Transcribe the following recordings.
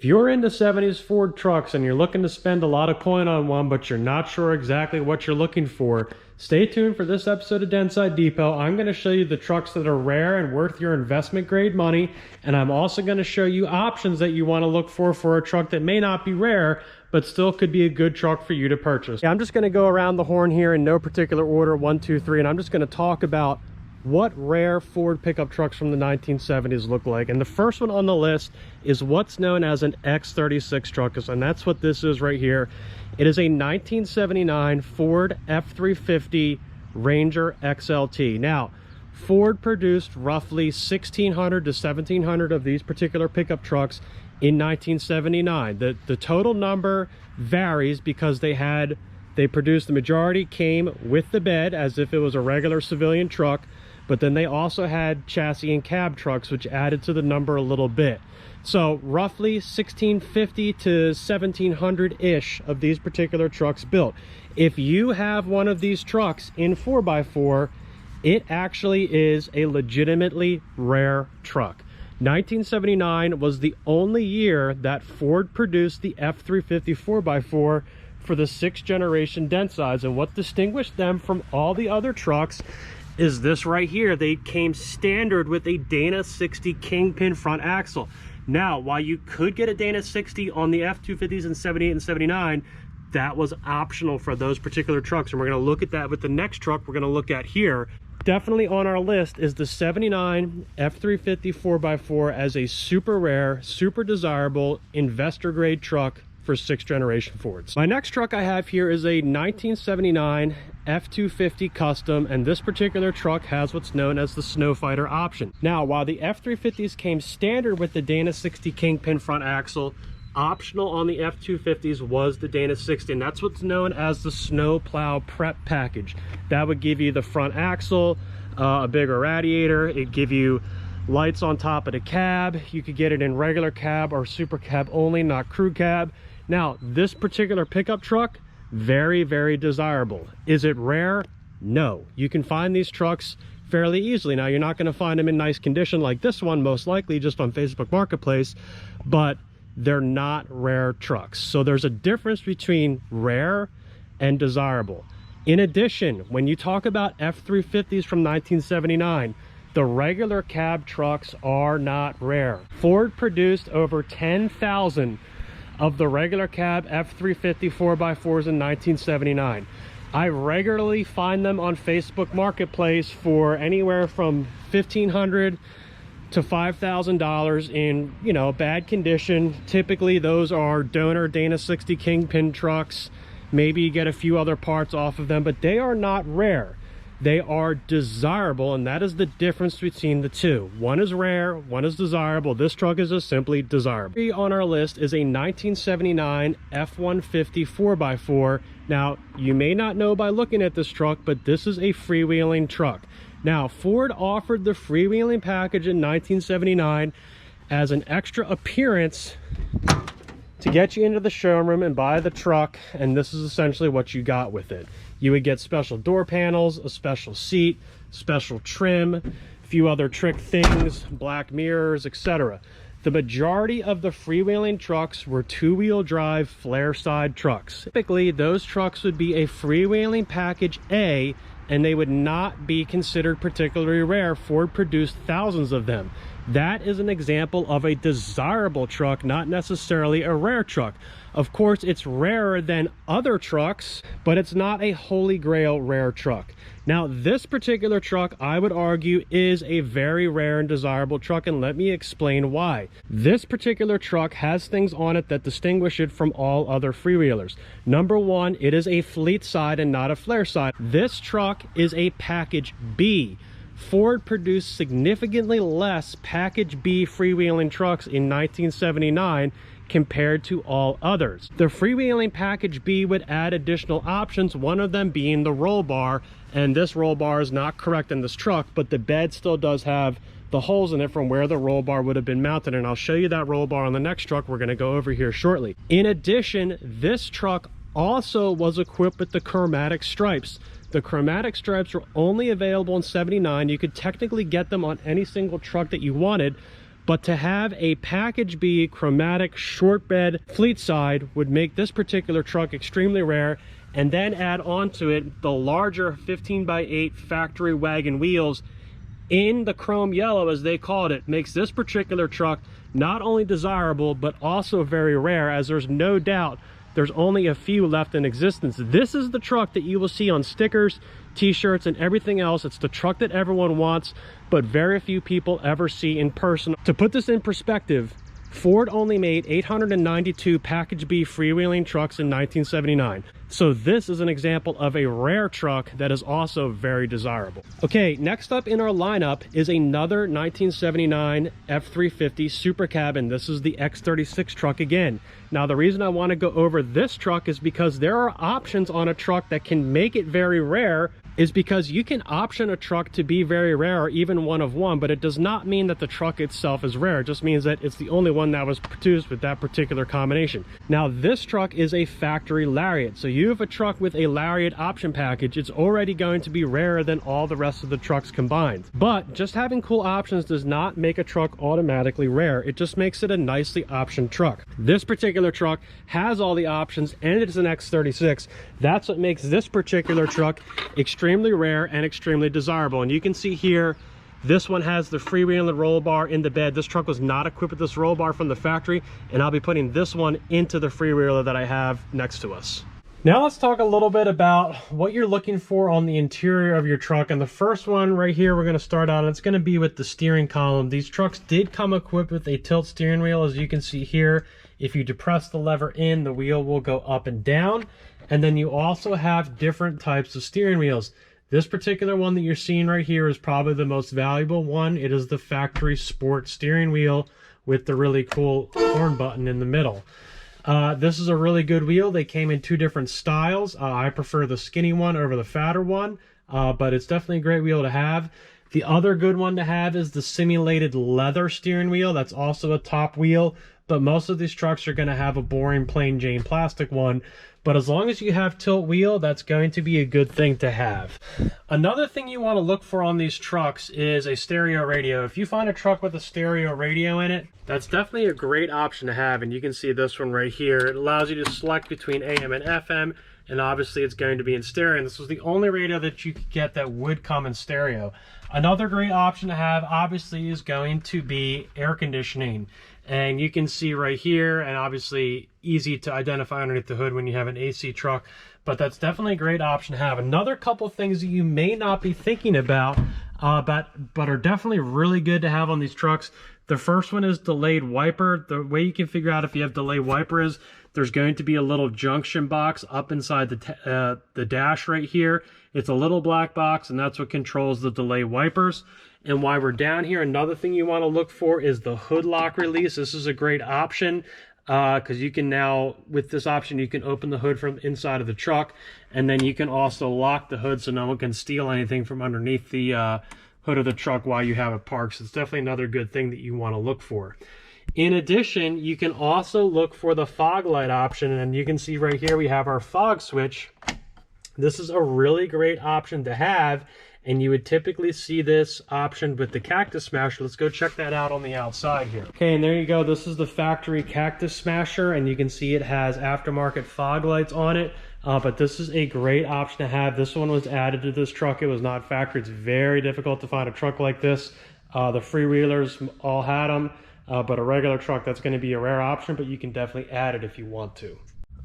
If you're into 70s Ford trucks and you're looking to spend a lot of coin on one, but you're not sure exactly what you're looking for, stay tuned for this episode of Dentside Depot. I'm going to show you the trucks that are rare and worth your investment grade money, and I'm also going to show you options that you want to look for a truck that may not be rare, but still could be a good truck for you to purchase. I'm just going to go around the horn here in no particular order, 1, 2, 3, and I'm just going to talk about what rare Ford pickup trucks from the 1970s look like. And the first one on the list is what's known as an X36 truck, and that's what this is right here. It is a 1979 Ford F350 Ranger XLT. Now, Ford produced roughly 1,600 to 1,700 of these particular pickup trucks in 1979. The total number varies because they produced, the majority came with the bed as if it was a regular civilian truck, but then they also had chassis and cab trucks, which added to the number a little bit. So roughly 1,650 to 1,700-ish of these particular trucks built. If you have one of these trucks in 4x4, it actually is a legitimately rare truck. 1979 was the only year that Ford produced the F350 4x4 for the 6th generation Dentsides, and what distinguished them from all the other trucks is this right here. They came standard with a Dana 60 Kingpin front axle. Now, while you could get a Dana 60 on the F250s in 78 and 79, that was optional for those particular trucks, and we're going to look at that with the next truck we're going to look at here. Definitely on our list is the 79 F350 4x4 as a super rare, super desirable investor grade truck for 6th generation Fords. My next truck I have here is a 1979 F250 Custom, and this particular truck has what's known as the Snowfighter option. Now, while the F350s came standard with the Dana 60 Kingpin front axle, optional on the F250s was the Dana 60, and that's what's known as the Snowplow Prep package. That would give you the front axle, a bigger radiator, it'd give you lights on top of the cab. You could get it in regular cab or super cab only, not crew cab. Now, this particular pickup truck, very, very desirable. Is it rare? No. You can find these trucks fairly easily. Now, you're not going to find them in nice condition like this one, most likely just on Facebook Marketplace, but they're not rare trucks. So there's a difference between rare and desirable. In addition, when you talk about F350s from 1979, the regular cab trucks are not rare. Ford produced over 10,000 of the regular cab F350 4x4s in 1979. I regularly find them on Facebook Marketplace for anywhere from $1,500 to $5,000 in, bad condition. Typically those are donor Dana 60 Kingpin trucks. Maybe you get a few other parts off of them, but they are not rare. They are desirable, and that is the difference between the two. One is rare, one is desirable. This truck is just simply desirable. On our list is a 1979 F-150 4x4. Now, you may not know by looking at this truck, but this is a freewheeling truck. Now, Ford offered the freewheeling package in 1979 as an extra appearance to get you into the showroom and buy the truck, and this is essentially what you got with it. You would get special door panels, a special seat, special trim, a few other trick things, black mirrors, etc. The majority of the freewheeling trucks were two-wheel drive flare side trucks. Typically, those trucks would be a freewheeling package A, and they would not be considered particularly rare. Ford produced thousands of them. That is an example of a desirable truck, not necessarily a rare truck. Of course, it's rarer than other trucks, but it's not a holy grail rare truck. Now, this particular truck, I would argue, is a very rare and desirable truck, and let me explain why. This particular truck has things on it that distinguish it from all other freewheelers. Number one, it is a fleet side and not a flare side. This truck is a package B. Ford produced significantly less package B freewheeling trucks in 1979 compared to all others. The freewheeling package B would add additional options, one of them being the roll bar, and this roll bar is not correct in this truck, but the bed still does have the holes in it from where the roll bar would have been mounted, and I'll show you that roll bar on the next truck we're going to go over here shortly. In addition, this truck also was equipped with the chromatic stripes. The chromatic stripes were only available in 79. You could technically get them on any single truck that you wanted, But to have a package B chromatic short bed fleet side would make this particular truck extremely rare. And then add onto it the larger 15x8 factory wagon wheels in the chrome yellow, as they called it, makes this particular truck not only desirable but also very rare, as there's no doubt there's only a few left in existence. This is the truck that you will see on stickers, t-shirts, and everything else. It's the truck that everyone wants, but very few people ever see in person. To put this in perspective, Ford only made 892 package B freewheeling trucks in 1979. So this is an example of a rare truck that is also very desirable. Okay, next up in our lineup is another 1979 F350 Super Cabin. This is the X36 truck again. Now, the reason I want to go over this truck is because there are options on a truck that can make it very rare, is because you can option a truck to be very rare or even one of one, but it does not mean that the truck itself is rare. It just means that it's the only one that was produced with that particular combination. Now, this truck is a factory Lariat. So you have a truck with a Lariat option package, it's already going to be rarer than all the rest of the trucks combined. But just having cool options does not make a truck automatically rare. It just makes it a nicely optioned truck. This particular truck has all the options and it is an X36. That's what makes this particular truck extremely rare and extremely desirable. And you can see here, this one has the freewheeling roll bar in the bed. This truck was not equipped with this roll bar from the factory, and I'll be putting this one into the freewheeler that I have next to us. Now let's talk a little bit about what you're looking for on the interior of your truck. And the first one right here, we're going to start out, and it's going to be with the steering column. These trucks did come equipped with a tilt steering wheel. As you can see here, if you depress the lever in, the wheel will go up and down. And then you also have different types of steering wheels. This particular one that you're seeing right here is probably the most valuable one. It is the factory sport steering wheel with the really cool horn button in the middle. This is a really good wheel. They came in two different styles. I prefer the skinny one over the fatter one, but it's definitely a great wheel to have. The other good one to have is the simulated leather steering wheel. That's also a top wheel, but most of these trucks are going to have a boring plain Jane plastic one. But as long as you have tilt wheel, that's going to be a good thing to have. Another thing you want to look for on these trucks is a stereo radio. If you find a truck with a stereo radio in it, that's definitely a great option to have. And you can see this one right here. It allows you to select between AM and FM, and obviously it's going to be in stereo. And this was the only radio that you could get that would come in stereo. Another great option to have, obviously, is going to be air conditioning. And you can see right here, and obviously easy to identify underneath the hood when you have an AC truck, but that's definitely a great option to have. Another couple of things that you may not be thinking about, but are definitely really good to have on these trucks. The first one is delayed wiper. The way you can figure out if you have delayed wiper is there's going to be a little junction box up inside the dash right here. It's a little black box, and that's what controls the delay wipers. And while we're down here, another thing you want to look for is the hood lock release. This is a great option because you can now, with this option, you can open the hood from inside of the truck, and then you can also lock the hood so no one can steal anything from underneath the hood of the truck while you have it parked. So it's definitely another good thing that you want to look for. In addition, you can also look for the fog light option, and you can see right here we have our fog switch. This is a really great option to have, and you would typically see this option with the Cactus Smasher. Let's go check that out on the outside here. Okay, and there you go. This is the factory Cactus Smasher, and you can see it has aftermarket fog lights on it. But this is a great option to have. This one was added to this truck. It was not factory. It's very difficult to find a truck like this. The freewheelers all had them, but a regular truck, that's going to be a rare option, but you can definitely add it if you want to.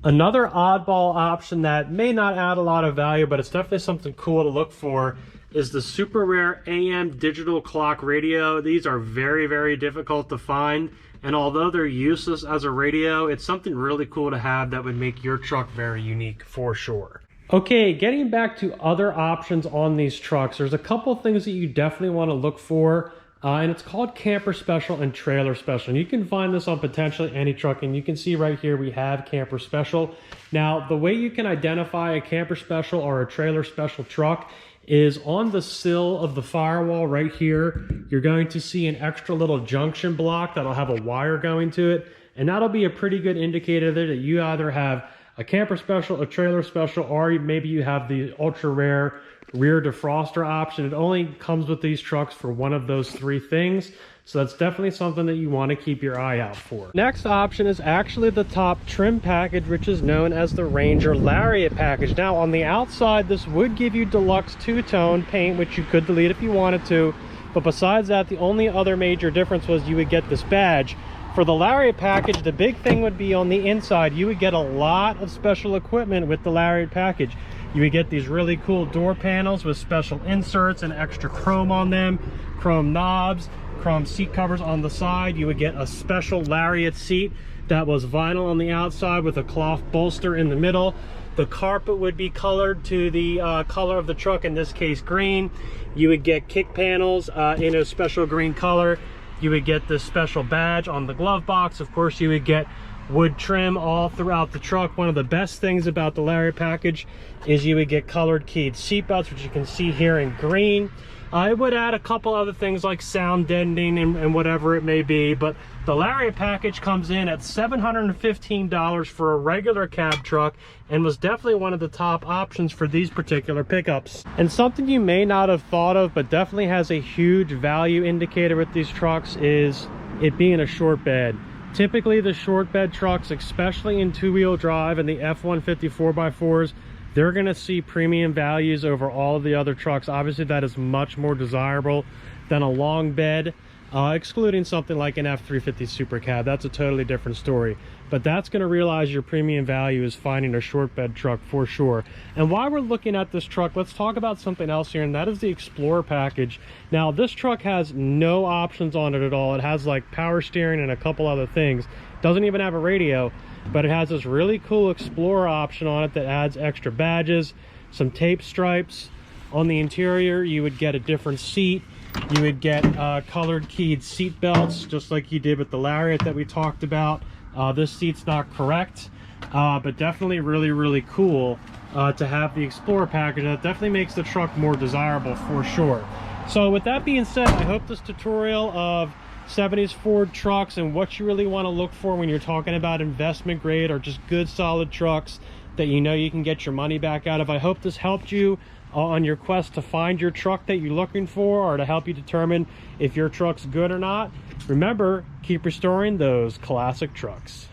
Another oddball option that may not add a lot of value, but it's definitely something cool to look for, is the super rare AM digital clock radio. These are very, very difficult to find, and although they're useless as a radio, it's something really cool to have that would make your truck very unique for sure. Okay, getting back to other options on these trucks, there's a couple things that you definitely want to look for. And it's called Camper Special and Trailer Special. And you can find this on potentially any truck. And you can see right here we have Camper Special. Now, the way you can identify a Camper Special or a Trailer Special truck is on the sill of the firewall right here. You're going to see an extra little junction block that'll have a wire going to it. And that'll be a pretty good indicator there that you either have a Camper Special, a Trailer Special, or maybe you have the ultra rare rear defroster option. It only comes with these trucks for one of those three things. So that's definitely something that you want to keep your eye out for. Next option is actually the top trim package, which is known as the Ranger Lariat package. Now on the outside, this would give you deluxe two-tone paint, which you could delete if you wanted to. But besides that, the only other major difference was you would get this badge. For the Lariat package, the big thing would be on the inside. You would get a lot of special equipment with the Lariat package. You would get these really cool door panels with special inserts and extra chrome on them, chrome knobs, chrome seat covers on the side. You would get a special Lariat seat that was vinyl on the outside with a cloth bolster in the middle. The carpet would be colored to the color of the truck, in this case green. You would get kick panels in a special green color. You would get this special badge on the glove box. Of course, you would get wood trim all throughout the truck. One of the best things about the Lariat package is you would get colored keyed seat belts, which you can see here in green. I would add a couple other things like sound deadening and whatever it may be, but the Lariat package comes in at $715 for a regular cab truck and was definitely one of the top options for these particular pickups. And something you may not have thought of, but definitely has a huge value indicator with these trucks, is it being a short bed. Typically the short bed trucks, especially in two-wheel drive and the F-150 4x4s, they're going to see premium values over all of the other trucks. Obviously, that is much more desirable than a long bed, excluding something like an F-350 Super Cab. That's a totally different story. But that's going to realize your premium value is finding a short bed truck for sure. And while we're looking at this truck, let's talk about something else here, and that is the Explorer package. Now, this truck has no options on it at all. It has like power steering and a couple other things. Doesn't even have a radio. But it has this really cool Explorer option on it that adds extra badges, some tape stripes. On the interior, you would get a different seat. You would get colored keyed seat belts, just like you did with the Lariat that we talked about. This seat's not correct, but definitely really cool to have the Explorer package. That definitely makes the truck more desirable for sure. So with that being said, I hope this tutorial of 70s Ford trucks and what you really want to look for when you're talking about investment grade or just good solid trucks that you know you can get your money back out of. I hope this helped you on your quest to find your truck that you're looking for, or to help you determine if your truck's good or not. Remember, keep restoring those classic trucks.